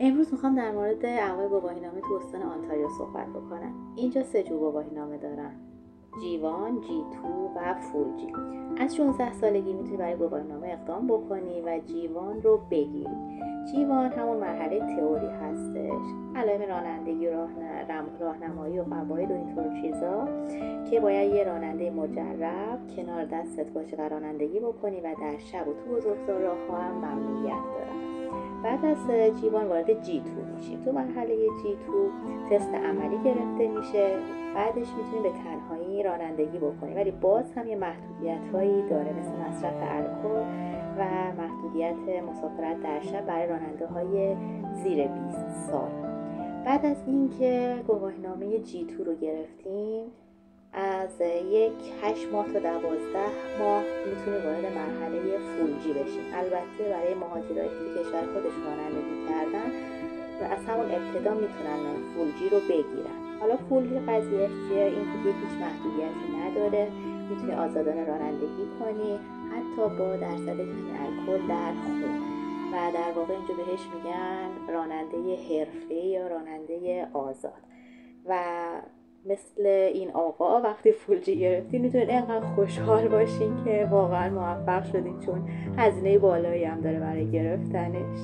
امروز میخوام در مورد انواع گواهینامه تو استان آنتاریو صحبت بکنم. اینجا 3 جور گواهینامه دارن: G1، G2 و فول جی. از 16 سالگی میتونی برای گواهینامه اقدام بکنی و G1 رو بگیری. G1 همون مرحله تئوری هستش، علائم رانندگی، راهنمایی و قواعد و اینطور چیزا که باید یه راننده مجرب کنار دستت باشه و رانندگی بکنی و در شب و تو بزرگسال راه‌ها هم ممنوعیت داره. بعد از G1 وارد G2 میشیم. تو مرحله G2 تست عملی گرفته میشه، بعدش میتونی به تنهایی رانندگی بکنی، ولی باز هم یه محدودیت‌هایی داره، مثل مصرف الکل و محدودیت مسافرت در شب برای راننده‌های زیر 20 سال. بعد از اینکه گواهینامه G2 رو گرفتیم، از 8 ماه تا 12 ماه میتونه وارد مرحله فول جی بشیم. البته برای مهاجرایی که تو کشور خودشون رانندگی کردن و از همون ابتدا میتونن فول جی رو بگیرن. حالا فول جی قضیهش چیه؟ این دیگه هیچ محدودیتی نداره، میتونی آزادانه رانندگی کنی، حتی با درصد کم الکل در خون، و در واقع اینجا بهش میگن راننده حرفه‌ای یا راننده آزاد. و مثل این آقا وقتی فول جی گرفتین میتونید اینقدر خوشحال باشین که واقعا موفق شدین، چون هزینه بالایی هم داره برای گرفتنش.